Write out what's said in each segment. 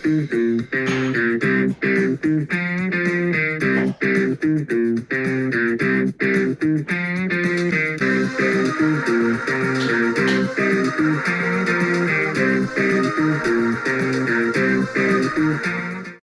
Hello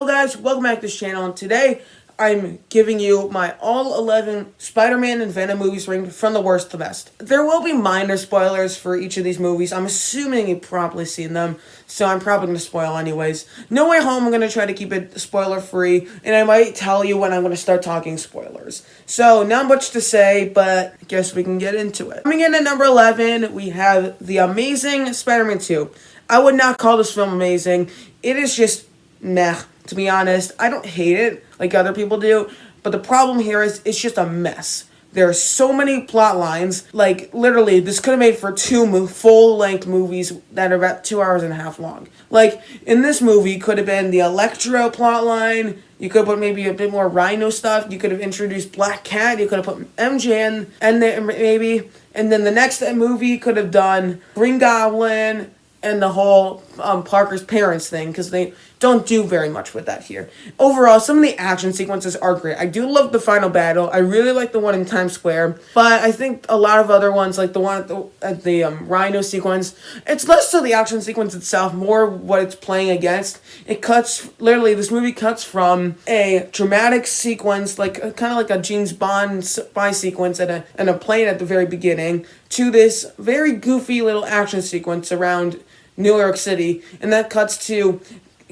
guys, welcome back to this channel, and today I'm giving you my all 11 Spider-Man and Venom movies ranked from the worst to best. There will be minor spoilers for each of these movies. I'm assuming you've probably seen them, so I'm probably going to spoil anyways. No Way Home, I'm going to try to keep it spoiler-free, and I might tell you when I'm going to start talking spoilers. So, not much to say, but I guess we can get into it. Coming in at number 11, we have the amazing Spider-Man 2. I would not call this film amazing. It is just meh. To be honest, I don't hate it like other people do, but the problem here is it's just a mess. There are so many plot lines, like literally this could have made for two full-length movies that are about 2 hours and a half long. Like in this movie could have been the Electro plot line, you could put maybe a bit more Rhino stuff, you could have introduced Black Cat, you could have put MJ in, and then maybe, and then the next movie could have done Green Goblin, and the whole Parker's parents thing, because they don't do very much with that here. Overall, some of the action sequences are great. I do love the final battle. I really like the one in Times Square, but I think a lot of other ones, like the one at the Rhino sequence, it's less so the action sequence itself, more what it's playing against. It cuts, literally, this movie cuts from a dramatic sequence, like kind of like a James Bond spy sequence and a plane at the very beginning, to this very goofy little action sequence around New York City, and that cuts to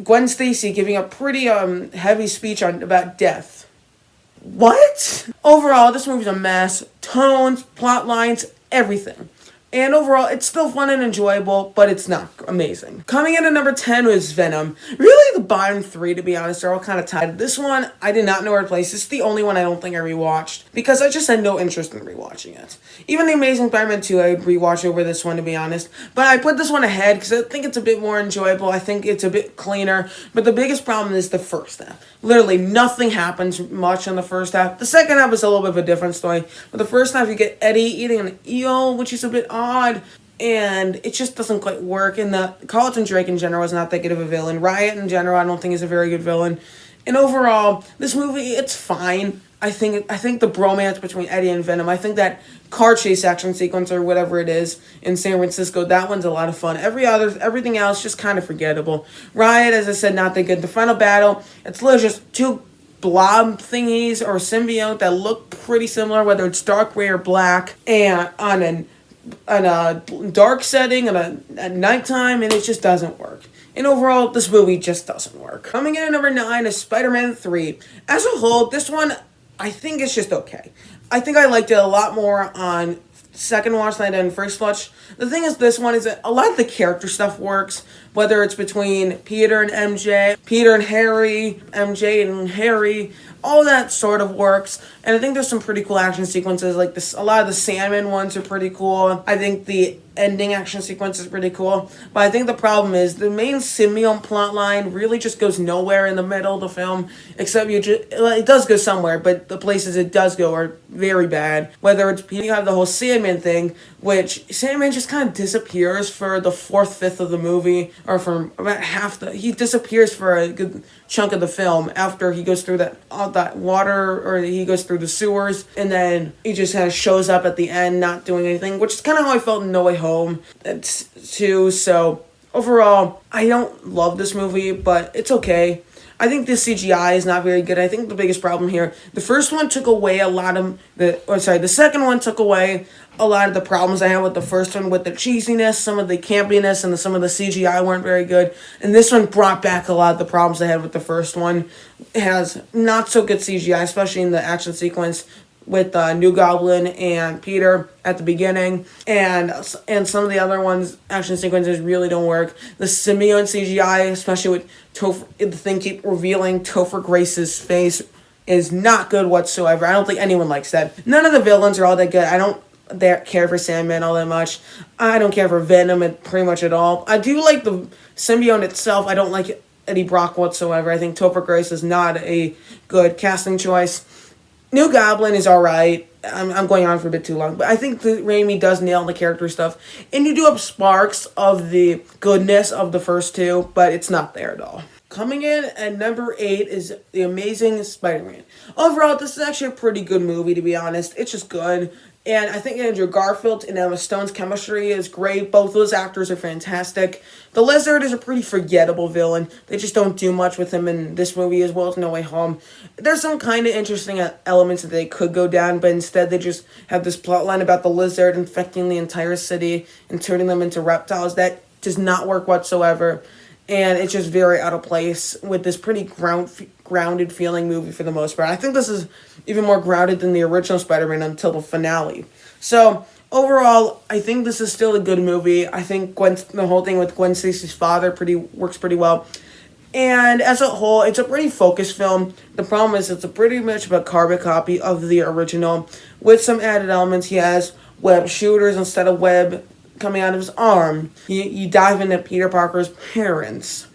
Gwen Stacy giving a pretty heavy speech about death. What? Overall, this movie's a mess. Tones, plot lines, everything. And overall, it's still fun and enjoyable, but it's not amazing. Coming in at number 10 was Venom. Really, the bottom three, to be honest, are all kind of tied. This one, I did not know where to place. This is the only one I don't think I rewatched, because I just had no interest in rewatching it. Even The Amazing Spider-Man 2, I would rewatch over this one, to be honest. But I put this one ahead, because I think it's a bit more enjoyable. I think it's a bit cleaner. But the biggest problem is the first half. Literally, nothing happens much in the first half. The second half is a little bit of a different story. But the first half, you get Eddie eating an eel, which is a bit odd, and it just doesn't quite work. And the Carlton Drake in general is not that good of a villain. Riot in general, I don't think is a very good villain. And overall, this movie, it's fine. I think the bromance between Eddie and Venom, I think that car chase action sequence or whatever it is in San Francisco, that one's a lot of fun. Everything else just kind of forgettable. Riot, as I said, not that good. The final battle, it's literally just two blob thingies or symbiote that look pretty similar, whether it's dark gray or black, and on a dark setting and at nighttime, and it just doesn't work. And overall, this movie just doesn't work. Coming in at number 9 is Spider-Man 3. As a whole, this one, I think it's just okay. I think I liked it a lot more on second watch than I did in first watch. The thing is, this one is that a lot of the character stuff works, whether it's between Peter and MJ, Peter and Harry, MJ and Harry, all that sort of works. And I think there's some pretty cool action sequences, like this. A lot of the Sandman ones are pretty cool. I think the ending action sequence is pretty cool. But I think the problem is the main symbiote plot line really just goes nowhere in the middle of the film, except it does go somewhere, but the places it does go are very bad. Whether it's, you have the whole Sandman thing, which Sandman just kind of disappears for the 4/5 of the movie, or for about he disappears for a good chunk of the film after he goes through that water, or he goes through the sewers, and then he just kind of shows up at the end not doing anything, which is kind of how I felt in No Way Home too. So overall, I don't love this movie, but it's okay. I think the CGI is not very good. I think the biggest problem here, the first one took away a lot of the second one took away a lot of the problems I had with the first one, with the cheesiness, some of the campiness, and some of the CGI weren't very good. And this one brought back a lot of the problems I had with the first one. It has not so good CGI, especially in the action sequence with New Goblin and Peter at the beginning, and some of the other ones, action sequences really don't work. The symbiote CGI, especially with the thing keep revealing Topher Grace's face, is not good whatsoever. I don't think anyone likes that. None of the villains are all that good. I don't care for Sandman all that much. I don't care for Venom pretty much at all. I do like the symbiote itself. I don't like Eddie Brock whatsoever. I think Topher Grace is not a good casting choice. New Goblin is alright. I'm going on for a bit too long, but I think that Raimi does nail the character stuff. And you do have sparks of the goodness of the first two, but it's not there at all. Coming in at number 8 is The Amazing Spider-Man. Overall, this is actually a pretty good movie, to be honest. It's just good. And I think Andrew Garfield and Emma Stone's chemistry is great. Both those actors are fantastic. The Lizard is a pretty forgettable villain. They just don't do much with him in this movie as well as No Way Home. There's some kind of interesting elements that they could go down, but instead they just have this plotline about the Lizard infecting the entire city and turning them into reptiles. That does not work whatsoever. And it's just very out of place with this pretty grounded feeling movie for the most part. I think this is even more grounded than the original Spider-Man until the finale. So, overall, I think this is still a good movie. I think the whole thing with Gwen Stacy's father works pretty well. And as a whole, it's a pretty focused film. The problem is it's a pretty much of a carbon copy of the original. With some added elements, he has web shooters instead of web coming out of his arm. You dive into Peter Parker's parents.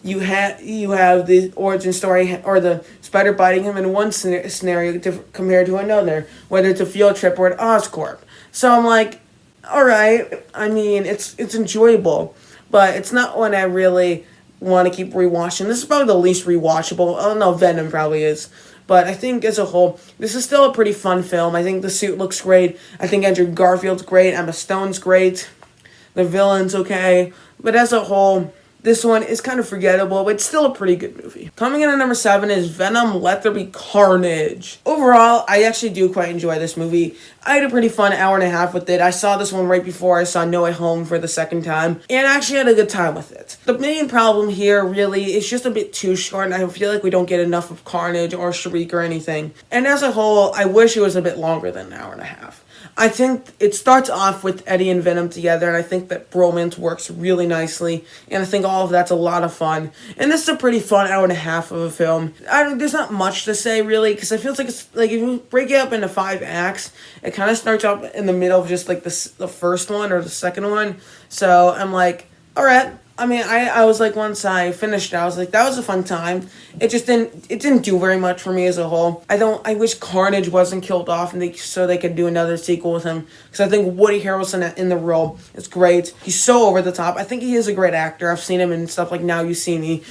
You have the origin story or the spider biting him in one scenario compared to another, whether it's a field trip or at Oscorp. So I'm like, all right. I mean, it's enjoyable, but it's not one I really want to keep rewatching. This is probably the least rewatchable. I don't know, Venom probably is. But I think as a whole, this is still a pretty fun film. I think the suit looks great. I think Andrew Garfield's great. Emma Stone's great. The villain's okay. But as a whole, this one is kind of forgettable, but it's still a pretty good movie. Coming in at number 7 is Venom, Let There Be Carnage. Overall, I actually do quite enjoy this movie. I had a pretty fun hour and a half with it. I saw this one right before I saw No Way Home for the second time, and I actually had a good time with it. The main problem here really is just a bit too short, and I feel like we don't get enough of Carnage or Shriek or anything. And as a whole, I wish it was a bit longer than an hour and a half. I think it starts off with Eddie and Venom together, and I think that bromance works really nicely, and I think all of that's a lot of fun. And this is a pretty fun hour and a half of a film. There's not much to say, really, because it feels like it's like if you break it up into 5 acts, it kind of starts up in the middle of just like the first one or the second one. So I'm like, all right. I mean, I was like, once I finished it, I was like, that was a fun time. It didn't do very much for me as a whole. I wish Carnage wasn't killed off so they could do another sequel with him. Because I think Woody Harrelson in the role is great. He's so over the top. I think he is a great actor. I've seen him in stuff like Now You See Me.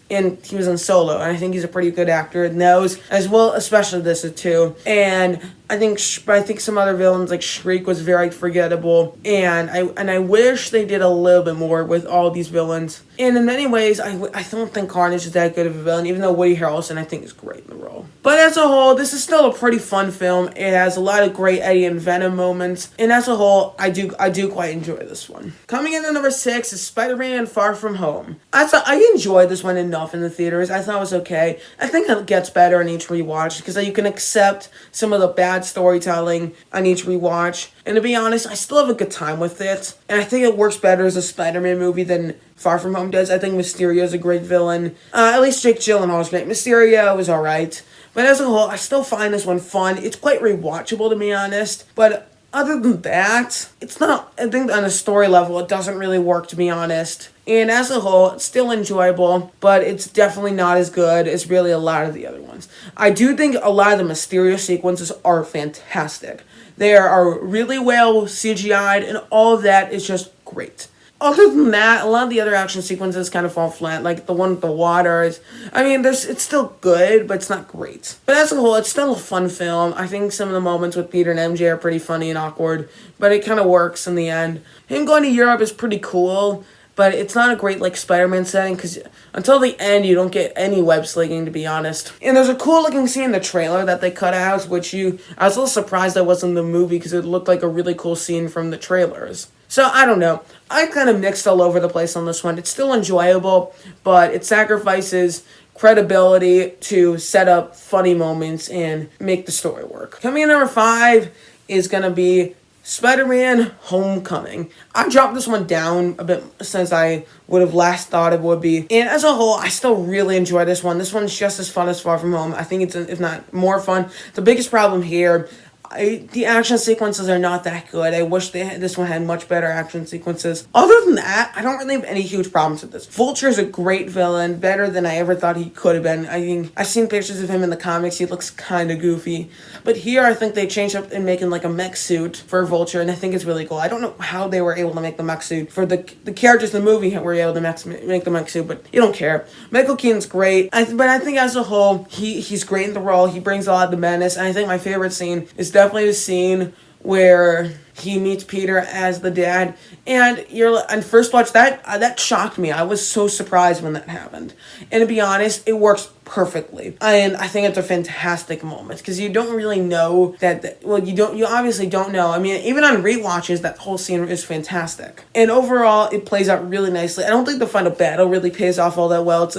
And he was in Solo, and I think he's a pretty good actor in those, as well, especially this too. And I think some other villains like Shriek was very forgettable, and I wish they did a little bit more with all these villains. And in many ways, I don't think Carnage is that good of a villain, even though Woody Harrelson I think is great in the role. But as a whole, this is still a pretty fun film. It has a lot of great Eddie and Venom moments, and as a whole, I do quite enjoy this one. Coming in at number 6 is Spider-Man Far From Home. I enjoyed this one enough in the theaters. I thought it was okay. I think it gets better on each rewatch because you can accept some of the bad storytelling on each rewatch. And to be honest, I still have a good time with it. And I think it works better as a Spider-Man movie than Far From Home does. I think Mysterio is a great villain. At least Jake Gyllenhaal is great. Mysterio was alright. But as a whole, I still find this one fun. It's quite rewatchable, to be honest. But other than that, it's not, I think on a story level, it doesn't really work, to be honest. And as a whole, it's still enjoyable, but it's definitely not as good as really a lot of the other ones. I do think a lot of the Mysterio sequences are fantastic. They are really well CGI'd, and all of that is just great. Other than that, a lot of the other action sequences kind of fall flat, like the one with the water. It's still good, but it's not great. But as a whole, it's still a fun film. I think some of the moments with Peter and MJ are pretty funny and awkward, but it kind of works in the end. Him going to Europe is pretty cool, but it's not a great, Spider-Man setting, because until the end, you don't get any web slinging, to be honest. And there's a cool-looking scene in the trailer that they cut out, I was a little surprised that wasn't in the movie, because it looked like a really cool scene from the trailers. So, I don't know. I kind of mixed all over the place on this one. It's still enjoyable, but it sacrifices credibility to set up funny moments and make the story work. Coming in number 5 is going to be Spider-Man Homecoming. I dropped this one down a bit since I would have last thought it would be. And as a whole, I still really enjoy this one. This one's just as fun as Far From Home. I think it's, if not more fun. The biggest problem here, The action sequences are not that good. I wish this one had much better action sequences. Other than that, I don't really have any huge problems with this. Vulture is a great villain, better than I ever thought he could have been. I think I've seen pictures of him in the comics. He looks kind of goofy. But here, I think they changed up in making like a mech suit for Vulture, and I think it's really cool. I don't know how they were able to make the mech suit. For the characters in the movie were able to make the mech suit, but you don't care. Michael Keaton's great, but I think as a whole, he's great in the role. He brings a lot of the menace, and I think my favorite scene is definitely the scene where he meets Peter as the dad, and on first watch that shocked me. I was so surprised when that happened, and to be honest, it works perfectly, and I think it's a fantastic moment because you don't really know you obviously don't know. I mean, even on rewatches, that whole scene is fantastic, and overall, it plays out really nicely. I don't think the final battle really pays off all that well.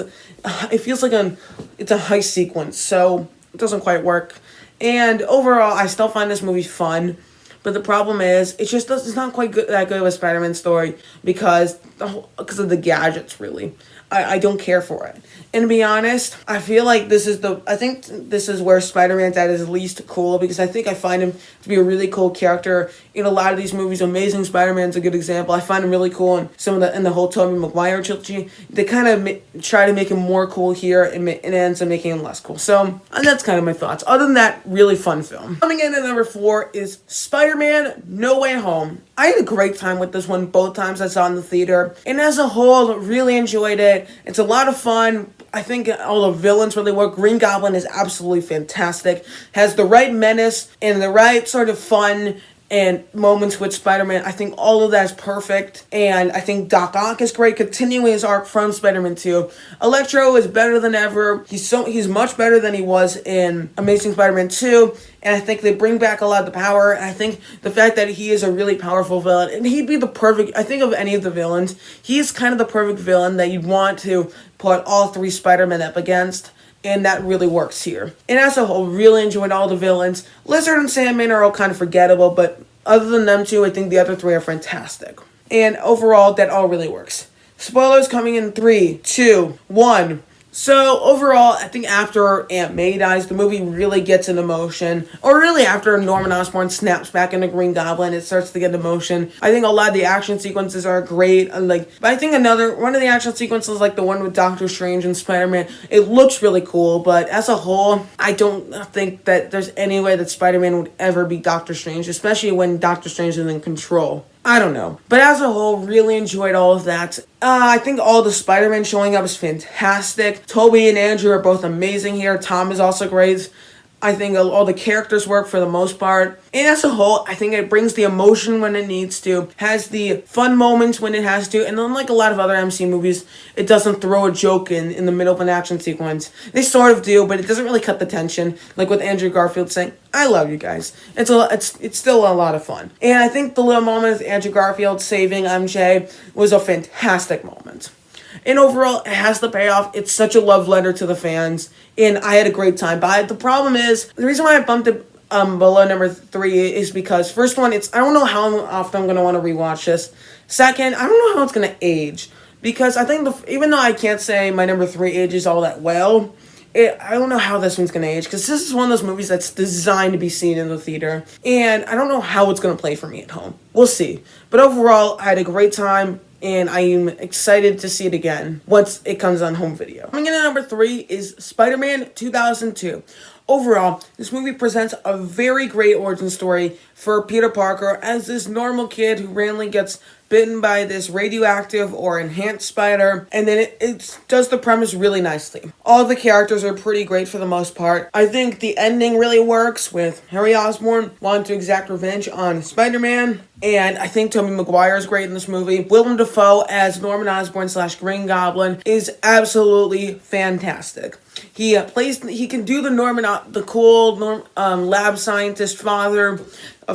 It feels like it's a heist sequence, so it doesn't quite work. And overall, I still find this movie fun. But the problem is, it's not quite that good of a Spider-Man story because of the gadgets, really. I don't care for it. And to be honest, I feel like this is where Spider-Man's at his least cool, because I think I find him to be a really cool character in a lot of these movies. Amazing Spider-Man's a good example. I find him really cool in in the whole Tobey Maguire trilogy. They kind of try to make him more cool here, and it ends up making him less cool. So, and that's kind of my thoughts. Other than that, really fun film. Coming in at number 4 is Spider-Man No Way Home. I had a great time with this one both times I saw it in the theater, and as a whole, really enjoyed it. It's a lot of fun. I think all the villains really work. Green Goblin is absolutely fantastic. Has the right menace and the right sort of fun and moments with Spider-Man. I think all of that is perfect. And I think Doc Ock is great, continuing his arc from Spider-Man 2. Electro is better than ever. He's much better than he was in Amazing Spider-Man 2. And I think they bring back a lot of the power. And I think the fact that he is a really powerful villain, and he'd be the perfect, I think of any of the villains, he's kind of the perfect villain that you'd want to put all 3 Spider-Men up against. And that really works here. And as a whole, really enjoyed all the villains. Lizard and Sandman are all kind of forgettable, but other than them two, I think the other 3 are fantastic. And overall, that all really works. Spoilers coming in 3, 2, 1. So, overall, I think after Aunt May dies, the movie really gets into motion. Or really after Norman Osborn snaps back into Green Goblin, it starts to get into motion. I think a lot of the action sequences are great. But I think one of the action sequences, like the one with Doctor Strange and Spider-Man, it looks really cool. But as a whole, I don't think that there's any way that Spider-Man would ever beat Doctor Strange, especially when Doctor Strange is in control. I don't know. But as a whole, really enjoyed all of that. I think all the Spider-Man showing up is fantastic. Toby and Andrew are both amazing here. Tom is also great. I think all the characters work for the most part. And as a whole, I think it brings the emotion when it needs to, has the fun moments when it has to, and unlike a lot of other MC movies, it doesn't throw a joke in the middle of an action sequence. They sort of do, but it doesn't really cut the tension, like with Andrew Garfield saying, "I love you guys." It's still a lot of fun. And I think the little moment with Andrew Garfield saving MJ was a fantastic moment. And overall, it has the payoff. It's such a love letter to the fans, and I had a great time. But the problem is, the reason why I bumped it below number 3 is because, first one, I don't know how often I'm going to want to rewatch this. Second, I don't know how it's going to age, because I think, even though I can't say my number 3 ages all that well, I don't know how this one's going to age, because this is one of those movies that's designed to be seen in the theater, and I don't know how it's going to play for me at home. We'll see. But overall, I had a great time, and I am excited to see it again once it comes on home video. Coming in at number 3 is Spider-Man 2002. Overall, this movie presents a very great origin story for Peter Parker as this normal kid who randomly gets bitten by this radioactive or enhanced spider, and then it does the premise really nicely. All the characters are pretty great for the most part. I think the ending really works with Harry Osborn wanting to exact revenge on Spider-Man, and I think Tobey Maguire is great in this movie. Willem Dafoe as Norman Osborn / Green Goblin is absolutely fantastic. He can do the cool lab scientist father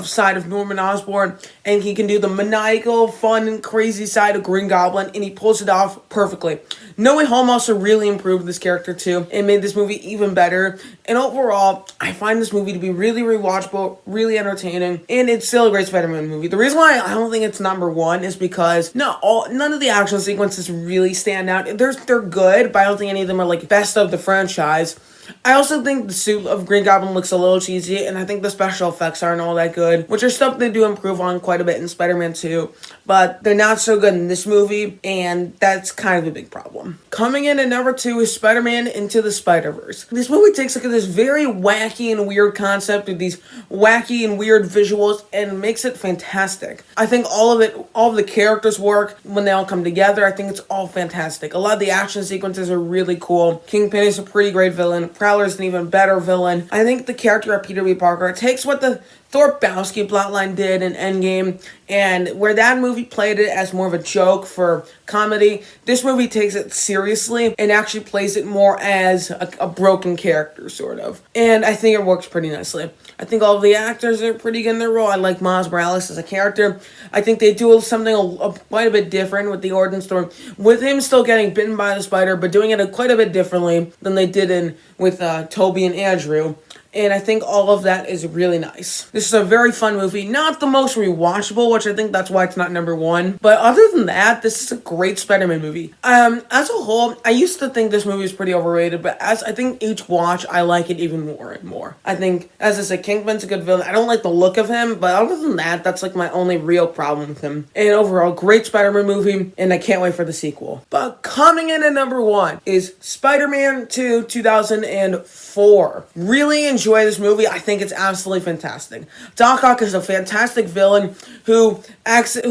side of Norman Osborn, and he can do the maniacal, fun, and crazy side of Green Goblin, and he pulls it off perfectly. No Way Home also really improved this character too, and made this movie even better. And overall, I find this movie to be really rewatchable, really entertaining, and it's still a great Spider-Man movie. The reason why I don't think it's number 1 is because none of the action sequences really stand out. They're good, but I don't think any of them are like best of the franchise. I also think the suit of Green Goblin looks a little cheesy, and I think the special effects aren't all that good, which are stuff they do improve on quite a bit in Spider-Man 2, but they're not so good in this movie, and that's kind of a big problem. Coming in at number 2 is Spider-Man Into the Spider-Verse. This movie takes a look at this very wacky and weird concept with these wacky and weird visuals and makes it fantastic. I think all of the characters work when they all come together. I think it's all fantastic. A lot of the action sequences are really cool. Kingpin is a pretty great villain. Prowler's an even better villain. I think the character of Peter B. Parker takes what the Thor Bowski plotline did in Endgame, and where that movie played it as more of a joke for comedy, this movie takes it seriously and actually plays it more as a broken character, sort of. And I think it works pretty nicely. I think all of the actors are pretty good in their role. I like Miles Morales as a character. I think they do something quite a bit different with the origin story, with him still getting bitten by the spider, but doing it quite a bit differently than they did with Toby and Andrew. And I think all of that is really nice. This is a very fun movie. Not the most rewatchable, which I think that's why it's not number 1. But other than that, this is a great Spider-Man movie. As a whole, I used to think this movie was pretty overrated, but as I think each watch, I like it even more and more. I think, as I said, Kingpin's a good villain. I don't like the look of him, but other than that, that's like my only real problem with him. And overall, great Spider-Man movie, and I can't wait for the sequel. But coming in at number 1 is Spider-Man 2 2004. Really enjoy this movie. I think it's absolutely fantastic. Doc Ock is a fantastic villain who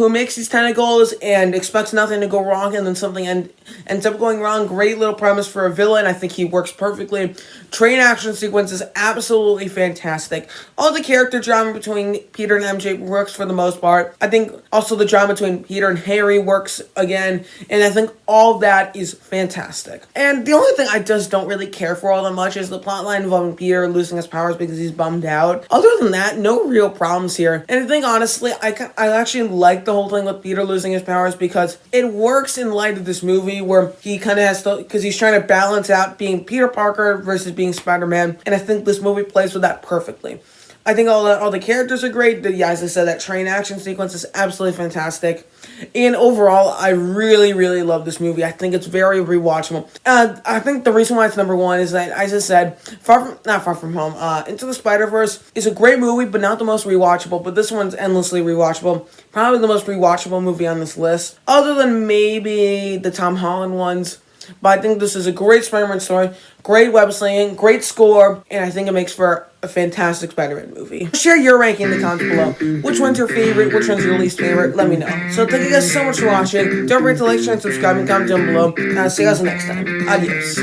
makes these tentacles and expects nothing to go wrong, and then something ends up going wrong. Great little premise for a villain. I think he works perfectly. Train action sequence is absolutely fantastic. All the character drama between Peter and MJ works for the most part. I think also the drama between Peter and Harry works again, and I think all that is fantastic. And the only thing I just don't really care for all that much is the plotline involving Peter losing his powers because he's bummed out. Other than that, no real problems here. And I think honestly, I actually like the whole thing with Peter losing his powers because it works in light of this movie where he kind of has to, because he's trying to balance out being Peter Parker versus being Spider-Man, and I think this movie plays with that perfectly. I think all the characters are great. As I said, that train action sequence is absolutely fantastic. And overall, I really, really love this movie. I think it's very rewatchable. I think the reason why it's number 1 is that, as I said, Not Far From Home, Into the Spider-Verse is a great movie, but not the most rewatchable. But this one's endlessly rewatchable. Probably the most rewatchable movie on this list, other than maybe the Tom Holland ones. But I think this is a great Spider-Man story, great web slinging, great score, and I think it makes for a fantastic Spider-Man movie. Share your ranking in the comments below. Which one's your favorite? Which one's your least favorite? Let me know. So thank you guys so much for watching. Don't forget to like, share, and subscribe, and comment down below. And I'll see you guys next time. Adios.